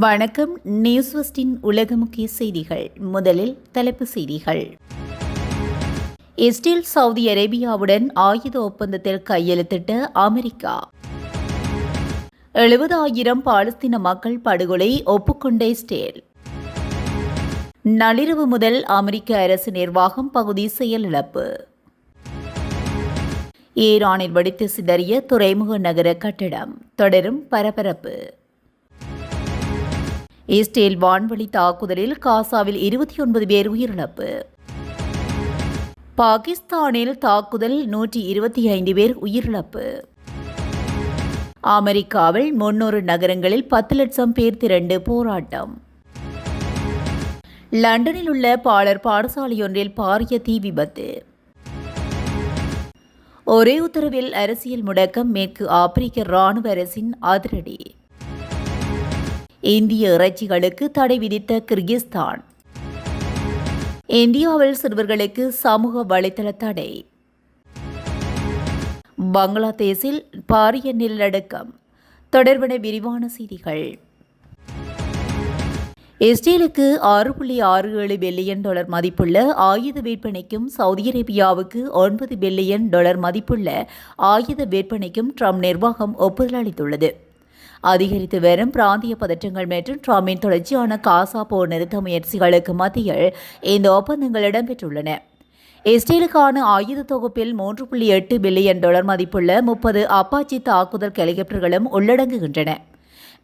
வணக்கம். நியூஸ் வெஸ்டின் உலக முக்கிய செய்திகள். முதலில் தலைப்புச் செய்திகள். இஸ்ரேல் சவுதி அரேபியாவுடன் ஆயுத ஒப்பந்தத்தில் கையெழுத்திட்ட அமெரிக்கா. 70,000 பாலஸ்தீன மக்கள் படுகொலை ஒப்புக்கொண்ட இஸ்ரேல். நள்ளிரவு முதல் அமெரிக்க அரசு நிர்வாகம் பகுதி செயலிழப்பு. ஈரானில் வெடித்து சிதறிய துறைமுக நகர கட்டடம் தொடரும் பரபரப்பு. இஸ்ரேல் வான்வழி தாக்குதலில் காசாவில் 29 பேர் உயிரிழப்பு. பாகிஸ்தானில் தாக்குதல் 125 பேர் உயிரிழப்பு. அமெரிக்காவில் 300 நகரங்களில் 10 லட்சம் பேர் திரண்டு போராட்டம். லண்டனில் உள்ள பாலர் பாடசாலையொன்றில் பாரிய தீ விபத்து. ஒரே உத்தரவில் அரசியல் முடக்கம். மேற்கு ஆப்பிரிக்க இராணுவ அரசின் அதிரடி. இந்திய இறைச்சிகளுக்கு தடை விதித்த கிர்கிஸ்தான். இந்தியாவில் சிறுவர்களுக்கு சமூக வலைதள தடை. பங்களாதேஷில் பாரிய நிலநடுக்கம் தொடர்பான விரிவான செய்திகள். இஸ்ரேலுக்கு $6.67 பில்லியன் மதிப்புள்ள ஆயுத விற்பனைக்கும் சவுதி அரேபியாவுக்கு $9 பில்லியன் மதிப்புள்ள ஆயுத விற்பனைக்கும் ட்ரம்ப் நிர்வாகம் ஒப்புதல் அளித்துள்ளது. அதிகரித்து வரும் பிராந்திய பதற்றங்கள் மற்றும் ட்ரம்பின் தொடர்ச்சியான காசா போர் நிறுத்த முயற்சிகளுக்கு மத்தியில் இந்த ஒப்பந்தங்கள் இடம்பெற்றுள்ளன. இஸ்ரேலுக்கான ஆயுத தொகுப்பில் $3.8 பில்லியன் மதிப்புள்ள 30 அப்பாச்சி தாக்குதல் ஹெலிகாப்டர்களும் உள்ளடங்குகின்றன.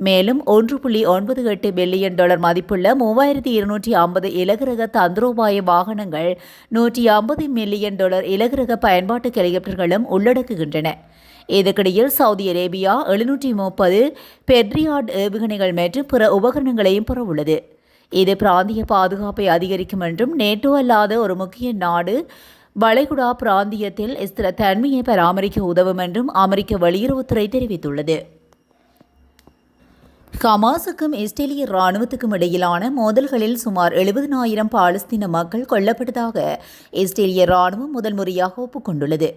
மேலும் $1.98 பில்லியன் மதிப்புள்ள 3250 இலகுரக தந்திரோபாய வாகனங்கள், $150 மில்லியன் இலகுரக பயன்பாட்டு ஹெலிகாப்டர்களும் உள்ளடக்குகின்றன. இதற்கிடையில் சவுதி அரேபியா 730 பெட்ரியாட் ஏவுகணைகள் மற்றும் பிற உபகரணங்களையும் பெறவுள்ளது. இது பிராந்திய பாதுகாப்பை அதிகரிக்கும் என்றும் நேட்டோ அல்லாத ஒரு முக்கிய நாடு வளைகுடா பிராந்தியத்தில் ஸ்திரத்தன்மையை பராமரிக்க உதவும் என்றும் அமெரிக்க வெளியுறவுத்துறை தெரிவித்துள்ளது. ஹமாஸுக்கும் இஸ்ரேலிய இராணுவத்துக்கும் இடையிலான மோதல்களில் சுமார் 70,000 பாலஸ்தீன மக்கள் கொல்லப்பட்டதாக இஸ்ரேலிய இராணுவம் முதல் முறையாக ஒப்புக்கொண்டுள்ளது.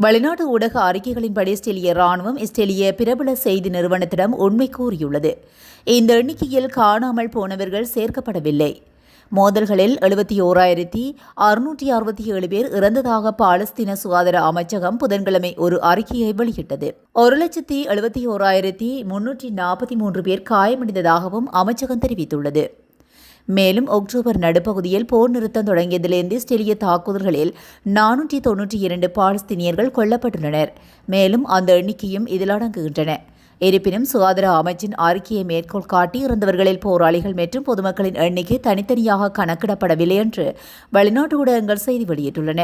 வெளிநாட்டு ஊடக அறிக்கைகளின்படி இஸ்ரேலிய இராணுவம் இஸ்ரேலிய பிரபல செய்தி நிறுவனத்திடம் உண்மை கூறியுள்ளது. இந்த எண்ணிக்கையில் காணாமல் போனவர்கள் சேர்க்கப்படவில்லை. மோதல்களில் 71,667 பேர் இறந்ததாக பாலஸ்தீன சுகாதார அமைச்சகம் புதன்கிழமை ஒரு அறிக்கையை வெளியிட்டது. 1,71,343 பேர் காயமடைந்ததாகவும் அமைச்சகம் தெரிவித்துள்ளது. மேலும் அக்டோபர் நடுப்பகுதியில் போர் நிறுத்தம் தொடங்கியதிலிருந்து இஸ்ரேலிய தாக்குதல்களில் 492 பாலஸ்தீனியர்கள் கொல்லப்பட்டுள்ளனர். மேலும் அந்த எண்ணிக்கையும் இதில் அடங்குகின்றன. இருப்பினும் சுகாதார அமைச்சின் அறிக்கையை மேற்கோள் காட்டி இறந்தவர்களில் போராளிகள் மற்றும் பொதுமக்களின் எண்ணிக்கை தனித்தனியாக கணக்கிடப்படவில்லை என்று வெளிநாட்டு ஊடகங்கள் செய்தி வெளியிட்டுள்ளன.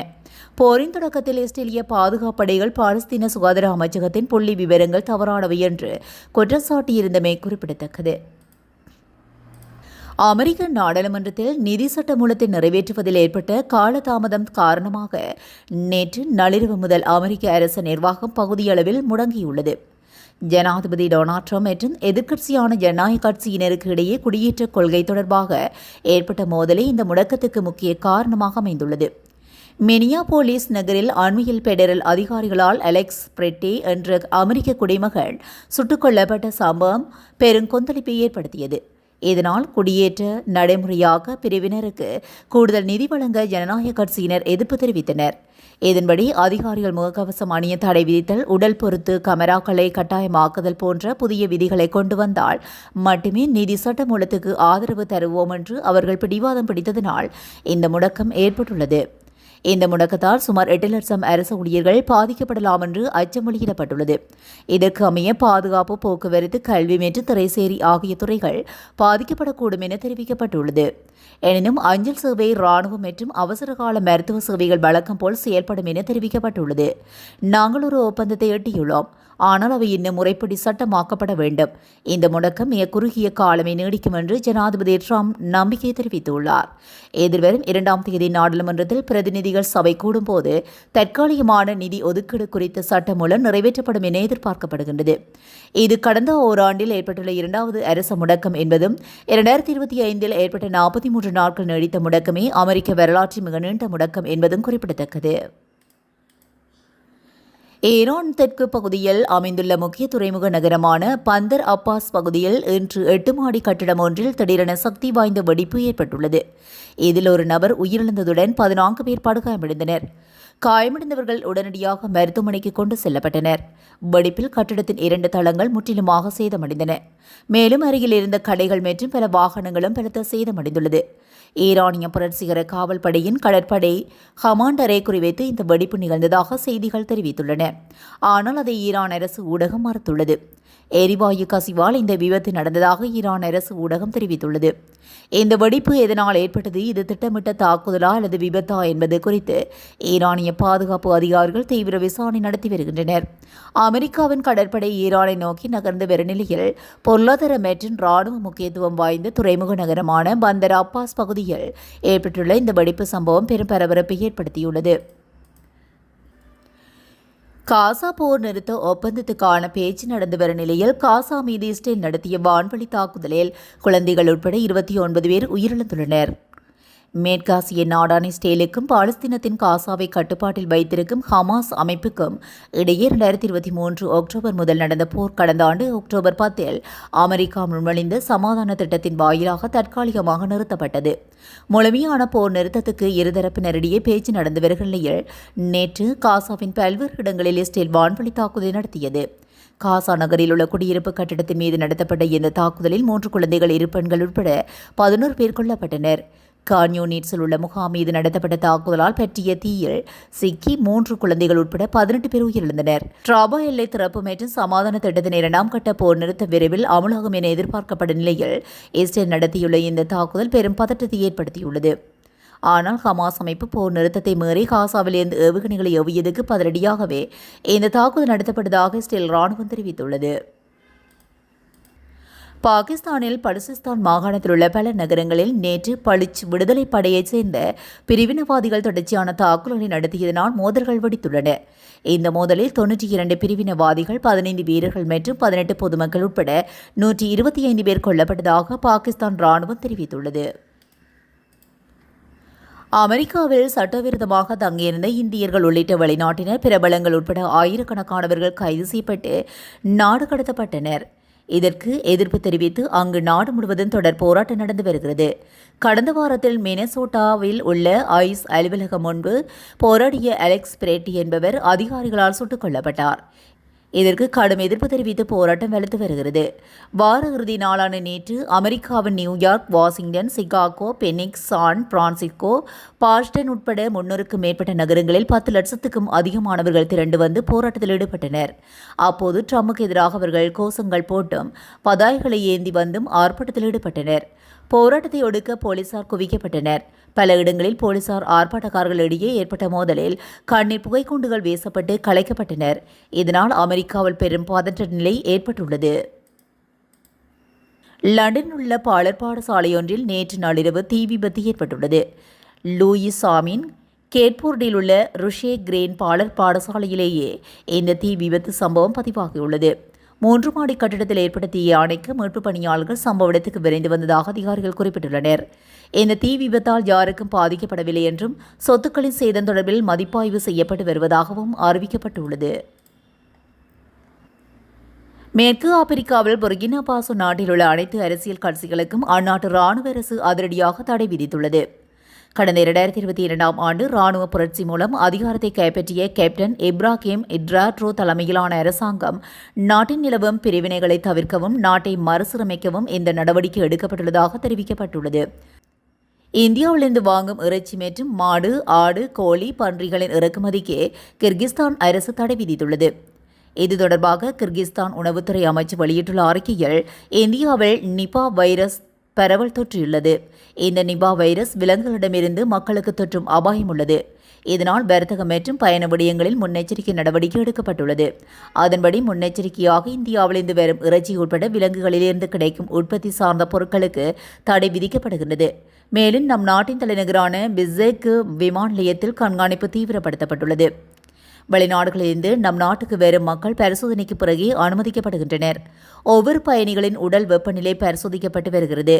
போரின் தொடக்கத்தில் இஸ்ரேலிய பாதுகாப்பு படைகள் பாலஸ்தீன சுகாதார அமைச்சகத்தின் புள்ளி விவரங்கள் தவறானவை என்று குற்றம் சாட்டியிருந்தமை குறிப்பிடத்தக்கது. அமெரிக்க நாடாளுமன்றத்தில் நிதி சட்டமூலத்தை நிறைவேற்றுவதில் ஏற்பட்ட காலதாமதம் காரணமாக நேற்று நள்ளிரவு முதல் அமெரிக்க அரசு நிர்வாகம் பகுதியளவில் முடங்கியுள்ளது. ஜனாதிபதி டொனால்ட் ட்ரம்ப் மற்றும் எதிர்க்கட்சியான ஜனநாயக கட்சியினருக்கு இடையே குடியேற்ற கொள்கை தொடர்பாக ஏற்பட்ட மோதலே இந்த முடக்கத்துக்கு முக்கிய காரணமாக அமைந்துள்ளது. மினியாபோலிஸ் நகரில் அண்மையில் பெடரல் அதிகாரிகளால் அலெக்ஸ் பிரெட்டே என்ற அமெரிக்க குடிமகன் சுட்டுக் கொல்லப்பட்ட சம்பவம் பெருங்கொந்தளிப்பை ஏற்படுத்தியது. இதனால் குடியேற்ற நடைமுறையாக பிரிவினருக்கு கூடுதல் நிதி வழங்க ஜனநாயக கட்சியினர் எதிர்ப்பு தெரிவித்தனர். இதன்படி அதிகாரிகள் முகக்கவசம் அணிய தடை விதித்தல், உடல் பொறுத்து கமராக்களை கட்டாயமாக்குதல் போன்ற புதிய விதிகளை கொண்டு வந்தால் மட்டுமே நிதி சட்டமூலத்துக்கு ஆதரவு தருவோம் என்று அவர்கள் பிடிவாதம் பிடித்ததனால் இந்த முடக்கம் ஏற்பட்டுள்ளது. இந்த முடக்கத்தால் சுமார் 8 லட்சம் அரசு ஊழியர்கள் பாதிக்கப்படலாம் என்று அச்சம் வெளியிடப்பட்டுள்ளது. இதற்கு அமைய பாதுகாப்பு, போக்குவரத்து, கல்வி மற்றும் திரைசேரி ஆகிய துறைகள் பாதிக்கப்படக்கூடும் என தெரிவிக்கப்பட்டுள்ளது. எனினும் அஞ்சல் சேவை, இராணுவம் மற்றும் அவசரகால மருத்துவ சேவைகள் வழக்கம் போல் செயல்படும் என தெரிவிக்கப்பட்டுள்ளது. நாங்கள் ஒரு ஒப்பந்தத்தை எட்டியுள்ளோம், ஆனால் அவை இன்னும் முறைப்படி சட்டமாக்கப்பட வேண்டும். இந்த முடக்கம் மிக குறுகிய காலமே நீடிக்கும் என்று ஜனாதிபதி ட்ரம்ப் நம்பிக்கை தெரிவித்துள்ளார். எதிர்வரும் 2ஆம் தேதி நாடாளுமன்றத்தில் பிரதிநிதிகள் சபை கூடும்போது தற்காலிகமான நிதி ஒதுக்கீடு குறித்த சட்டம் மூலம் நிறைவேற்றப்படும் என எதிர்பார்க்கப்படுகின்றது. இது கடந்த ஓராண்டில் ஏற்பட்டுள்ள 2வது அரச முடக்கம் என்பதும் 2025 ஏற்பட்ட 43 நாட்கள் நீடித்த முடக்கமே அமெரிக்க வரலாற்றில் மிக நீண்ட முடக்கம் என்பதும் குறிப்பிடத்தக்கது. ஈரான் தெற்கு பகுதியில் அமைந்துள்ள முக்கிய துறைமுக நகரமான பந்தர் அப்பாஸ் பகுதியில் இன்று 8 மாடி கட்டிடம் ஒன்றில் திடீரென சக்தி வாய்ந்த வெடிப்பு ஏற்பட்டுள்ளது. இதில் ஒரு நபர் உயிரிழந்ததுடன் 14 பேர் படுகாயமடைந்தனர். காயமடைந்தவர்கள் உடனடியாக மருத்துவமனைக்கு கொண்டு செல்லப்பட்டனர். வெடிப்பில் கட்டிடத்தின் 2 தளங்கள் முற்றிலுமாக சேதமடைந்தன. மேலும் அருகில் இருந்த கடைகள் மற்றும் பல வாகனங்களும் பலத்த சேதமடைந்துள்ளது. ஈரானிய புரட்சிகர காவல் படையின் கடற்படை கமாண்டரை குறிவைத்து இந்த வெடிப்பு நிகழ்ந்ததாக செய்திகள் தெரிவித்துள்ளன. ஆனால் அதை ஈரான் அரசு ஊடகம் மறுத்துள்ளது. எரிவாயு கசிவால் இந்த விபத்து நடந்ததாக ஈரான் அரசு ஊடகம் தெரிவித்துள்ளது. இந்த வெடிப்பு எதனால் ஏற்பட்டது, இது திட்டமிட்ட தாக்குதலா அல்லது விபத்தா என்பது குறித்து ஈரானிய பாதுகாப்பு அதிகாரிகள் தீவிர விசாரணை நடத்தி வருகின்றனர். அமெரிக்காவின் கடற்படை ஈரானை நோக்கி நகர்ந்து வரும் நிலையில் பொருளாதார மற்றும் ராணுவ முக்கியத்துவம் வாய்ந்த துறைமுக நகரமான பந்தர் அப்பாஸ் பகுதியில் ஏற்பட்டுள்ள இந்த வெடிப்பு சம்பவம் பெரும் பரபரப்பை ஏற்படுத்தியுள்ளது. காசா போர் நிறுத்த ஒப்பந்தத்துக்கான பேச்சு நடந்து வரும் நிலையில் காசா மீது இஸ்ரேல் நடத்திய வான்வழி தாக்குதலில் குழந்தைகள் உட்பட 29 பேர் உயிரிழந்துள்ளனர். மேற்காசிய நாடான இஸ்ரேலுக்கும் பாலஸ்தீனத்தின் காசாவை கட்டுப்பாட்டில் வைத்திருக்கும் ஹமாஸ் அமைப்புக்கும் இடையே 2023 அக்டோபர் முதல் நடந்த போர் கடந்த ஆண்டு அக்டோபர் 10 அமெரிக்கா முன்மொழிந்த சமாதான திட்டத்தின் வாயிலாக தற்காலிகமாக நிறுத்தப்பட்டது. முழுமையான போர் நிறுத்தத்துக்கு இருதரப்பினரிடையே பேச்சு நடந்து வருகிற நிலையில் நேற்று காசாவின் பல்வேறு இடங்களில் இஸ்ரேல் வான்வழி தாக்குதல் நடத்தியது. காசா நகரில் உள்ள குடியிருப்பு கட்டிடத்தின் மீது நடத்தப்பட்ட இந்த தாக்குதலில் 3 குழந்தைகள், 2 பெண்கள் உட்பட 11 பேர் கொல்லப்பட்டனர். கான்யூனிட்ஸில் உள்ள முகாம் மீது நடத்தப்பட்ட தாக்குதலால் பற்றிய தீயில் சிக்கி 3 குழந்தைகள் உட்பட 18 பேர் உயிரிழந்தனர். டிராபா எல்லை திறப்பு மற்றும் சமாதான திட்டத்தின் 2ஆம் கட்ட போர் நிறுத்த விரைவில் அமலாகும் என எதிர்பார்க்கப்படும் நிலையில் இஸ்ரேல் நடத்தியுள்ள இந்த தாக்குதல் பெரும் பதற்றத்தை ஏற்படுத்தியுள்ளது. ஆனால் ஹமாஸ் அமைப்பு போர் நிறுத்தத்தை மீறி காசாவில் இருந்து ஏவுகணைகளை ஏவியதுக்கு பதிலடியாகவே இந்த தாக்குதல் நடத்தப்பட்டதாக இஸ்ரேல் ராணுவம் தெரிவித்துள்ளது. பாகிஸ்தானில் பலுசிஸ்தான் மாகாணத்தில் உள்ள பல நகரங்களில் நேற்று பலுச் விடுதலை படையைச் சேர்ந்த பிரிவினவாதிகள் தொடர்ச்சியான தாக்குதலை நடத்தியதனால் மோதல்கள் வெடித்துள்ளன. இந்த மோதலில் 92 பிரிவினவாதிகள், 15 வீரர்கள் மற்றும் 18 பொதுமக்கள் உட்பட 125 பேர் கொல்லப்பட்டதாக பாகிஸ்தான் ராணுவம் தெரிவித்துள்ளது. அமெரிக்காவில் சட்டவிரோதமாக தங்கியிருந்த இந்தியர்கள் உள்ளிட்ட வெளிநாட்டினர், பிரபலங்கள் உட்பட ஆயிரக்கணக்கானவர்கள் கைது செய்யப்பட்டு நாடு கடத்தப்பட்டனர். இதற்கு எதிர்ப்பு தெரிவித்து அங்கு நாடு முழுவதும் தொடர் போராட்டம் நடந்து வருகிறது. கடந்த வாரத்தில் மினசோட்டாவில் உள்ள ஐஸ் அலுவலகம் முன்பு போராடிய அலெக்ஸ் பிரேட்டி என்பவர் அதிகாரிகளால் சுட்டுக் கொல்லப்பட்டார். இதற்கு கடும் எதிர்ப்பு தெரிவித்து போராட்டம் வலுத்து வருகிறது. வார இறுதி நாளான நேற்று அமெரிக்காவின் New York, Washington, Chicago, Phoenix, San Francisco, Boston உட்பட 300க்கும் மேற்பட்ட நகரங்களில் 10 லட்சத்துக்கும் அதிகமானவர்கள் திரண்டு வந்து போராட்டத்தில் ஈடுபட்டனர். அப்போது ட்ரம்புக்கு எதிராக அவர்கள் கோஷங்கள் போட்டும் பதாகைகளை ஏந்தி வந்தும் ஆர்ப்பாட்டத்தில் ஈடுபட்டனர். போராட்டத்தை ஒடுக்க போலீசார் குவிக்கப்பட்டனர். பல இடங்களில் போலீசார் ஆர்ப்பாட்டக்காரர்களிடையே ஏற்பட்ட மோதலில் கண்ணீர் புகைக்குண்டுகள் வீசப்பட்டு கலைக்கப்பட்டனர். இதனால் அமெரிக்காவில் பெரும் பதற்ற நிலை ஏற்பட்டுள்ளது. லண்டனில் உள்ள பாலர் பாடசாலையொன்றில் நேற்று நள்ளிரவு தீ விபத்து ஏற்பட்டுள்ளது. லூயிஸ் சாமின் கேட்போர்டில் உள்ள ருஷே கிரேன் பாலர் பாடசாலையிலேயே இந்த தீ விபத்து சம்பவம் பதிவாகியுள்ளது. 3 மாடி கட்டிடத்தில் ஏற்பட்ட தீயை அணைக்க மீட்பு பணியாளர்கள் சம்பவ இடத்துக்கு விரைந்து வந்ததாக அதிகாரிகள் குறிப்பிட்டுள்ளனர். இந்த தீ விபத்தால் யாருக்கும் பாதிக்கப்படவில்லை என்றும் சொத்துக்களின் சேதம் தொடர்பில் மதிப்பாய்வு செய்யப்பட்டு வருவதாகவும் அறிவிக்கப்பட்டுள்ளது. மேற்கு ஆப்பிரிக்காவில் புர்கினா பாசோ நாட்டில் உள்ள அனைத்து அரசியல் கட்சிகளுக்கும் அந்நாட்டு ராணுவ அரசு அதிரடியாக தடை விதித்துள்ளது. கடந்த 2022ஆம் ஆண்டு ராணுவ புரட்சி மூலம் அதிகாரத்தை கைப்பற்றிய கேப்டன் இப்ராஹிம் இட்ராட்ரோ தலைமையிலான அரசாங்கம் நாட்டின் நிலவும் பிரிவினைகளை தவிர்க்கவும் நாட்டை மறுசீரமைக்கவும் இந்த நடவடிக்கை எடுக்கப்பட்டுள்ளதாக தெரிவிக்கப்பட்டுள்ளது. இந்தியாவிலிருந்து வாங்கும் இறைச்சி மற்றும் மாடு, ஆடு, கோழி, பன்றிகளின் இறக்குமதிக்கு கிர்கிஸ்தான் அரசு தடை விதித்துள்ளது. இது தொடர்பாக கிர்கிஸ்தான் உணவுத்துறை அமைச்சு வெளியிட்டுள்ள அறிக்கையில் இந்தியாவில் நிபா வைரஸ் பரவல் தொற்றியுள்ளது. இந்த நிபா வைரஸ் விலங்குகளிடமிருந்து மக்களுக்கு தொற்றும் அபாயம் உள்ளது. இதனால் வர்த்தகம் மற்றும் பயண விடயங்களில் முன்னெச்சரிக்கை நடவடிக்கை எடுக்கப்பட்டுள்ளது. அதன்படி முன்னெச்சரிக்கையாக இந்தியாவிலிருந்து வரும் இறைச்சி உட்பட விலங்குகளிலிருந்து கிடைக்கும் உற்பத்தி சார்ந்த பொருட்களுக்கு தடை விதிக்கப்படுகின்றது. மேலும் நம் நாட்டின் தலைநகரான பிஸ்ஸெக் விமான நிலையத்தில் கண்காணிப்பு தீவிரப்படுத்தப்பட்டுள்ளது. வெளிநாடுகளிலிருந்து நம் நாட்டுக்கு வரும் மக்கள் பரிசோதனைக்கு பிறகே அனுமதிக்கப்படுகின்றனர். ஒவ்வொரு பயணிகளின் உடல் வெப்பநிலை பரிசோதிக்கப்பட்டு வருகிறது.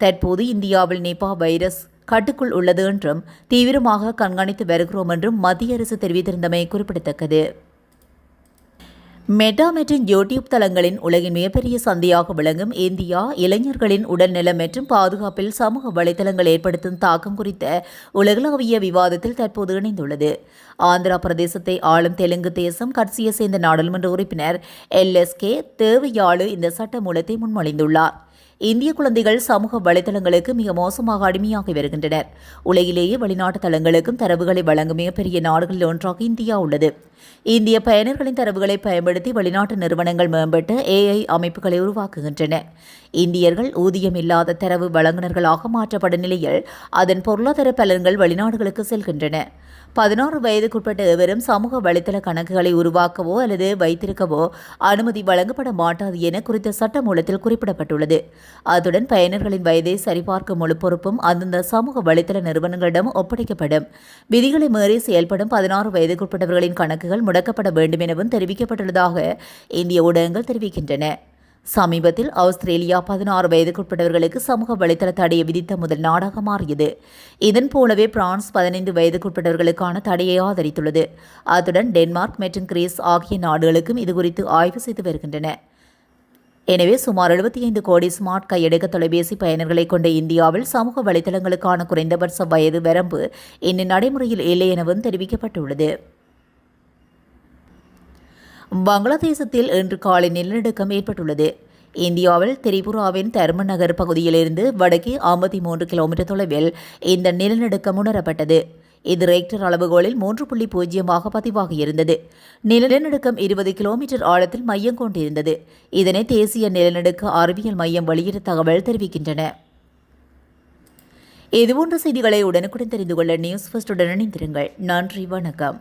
தற்போது இந்தியாவில் நிபா வைரஸ் கட்டுக்குள் உள்ளது என்றும் தீவிரமாக கண்காணித்து வருகிறோம் என்றும் மத்திய அரசு தெரிவித்திருந்தமை குறிப்பிடத்தக்கது. மெட்டா மற்றும் யூடியூப் தளங்களின் உலகின் மிகப்பெரிய சந்தையாக விளங்கும் இந்தியா இளைஞர்களின் உடல்நலம் மற்றும் பாதுகாப்பில் சமூக வலைதளங்கள் ஏற்படுத்தும் தாக்கம் குறித்த உலகளாவிய விவாதத்தில் தற்போது இணைந்துள்ளது. ஆந்திரா பிரதேசத்தை ஆளும் தெலுங்கு தேசம் கட்சியை சேர்ந்த நாடாளுமன்ற உறுப்பினர் LSK தேவையாளு இந்த சட்ட மூலத்தை முன்மொழிந்துள்ளார். இந்திய குழந்தைகள் சமூக வலைதளங்களுக்கு மிக மோசமாக அடிமையாகி வருகின்றனர். உலகிலேயே வெளிநாட்டு தளங்களுக்கும் தரவுகளை வழங்கும் மிகப்பெரிய நாடுகளில் ஒன்றாக இந்தியா உள்ளது. இந்திய பயனர்களின் தரவுகளை பயன்படுத்தி வெளிநாட்டு நிறுவனங்கள் மேம்பட்ட AI அமைப்புகளை உருவாக்குகின்றன. இந்தியர்கள் ஊதியம் இல்லாத தரவு வழங்குநர்களாக மாற்றப்படும் நிலையில் அதன் பொருளாதார பலன்கள் வெளிநாடுகளுக்கு செல்கின்றன. 16 வயதுக்குட்பட்ட எவரும் சமூக வலைதள கணக்குகளை உருவாக்கவோ அல்லது வைத்திருக்கவோ அனுமதி வழங்கப்பட மாட்டாது என குறித்த சட்ட மூலத்தில் குறிப்பிடப்பட்டுள்ளது. அத்துடன் பயனர்களின் வயதை சரிபார்க்கும் முழு பொறுப்பும் அந்தந்த சமூக வலைதள நிறுவனங்களிடம் ஒப்படைக்கப்படும். விதிகளை மீறி செயல்படும் 16 வயதுக்குட்பட்டவர்களின் கணக்குகள் முடக்கப்பட வேண்டும் எனவும் தெரிவிக்கப்பட்டுள்ளதாக இந்திய ஊடகங்கள் தெரிவிக்கின்றன. சமீபத்தில் ஆஸ்திரேலியா 16 வயதுக்குட்பட்டவர்களுக்கு சமூக வலைதள தடையை விதித்த முதல் நாடாக மாறியது. இதன் போலவே பிரான்ஸ் 15 வயதுக்குட்பட்டவர்களுக்கான தடையை ஆதரித்துள்ளது. அத்துடன் டென்மார்க் மற்றும் கிரீஸ் ஆகிய நாடுகளுக்கும் இதுகுறித்து ஆய்வு செய்து வருகின்றன. எனவே சுமார் 75 கோடி ஸ்மார்ட் கையடக்க தொலைபேசி பயனர்களை கொண்ட இந்தியாவில் சமூக வலைதளங்களுக்கான குறைந்தபட்ச வயது வரம்பு இன்னும் நடைமுறையில் இல்லை எனவும் தெரிவிக்கப்பட்டுள்ளது. பங்களாதேசத்தில் இன்று காலை நிலநடுக்கம் ஏற்பட்டுள்ளது. இந்தியாவில் திரிபுராவின் தர்மநகர் பகுதியிலிருந்து வடக்கே 53 கிலோமீட்டர் தொலைவில் இந்த நிலநடுக்கம் உணரப்பட்டது. இது ரெக்டர் அளவுகோலில் 3.0 பதிவாகியிருந்தது. நிலநடுக்கம் 20 கிலோமீட்டர் ஆழத்தில் மையம் கொண்டிருந்தது. இதனை தேசிய நிலநடுக்க அறிவியல் மையம் வெளியிட்ட தகவல் தெரிவிக்கின்றன. இதுபோன்ற செய்திகளை உடனுக்குடன் தெரிந்து கொள்ள நியூஸ் ஃபர்ஸ்டுடன் இணைந்திருங்கள். நன்றி, வணக்கம்.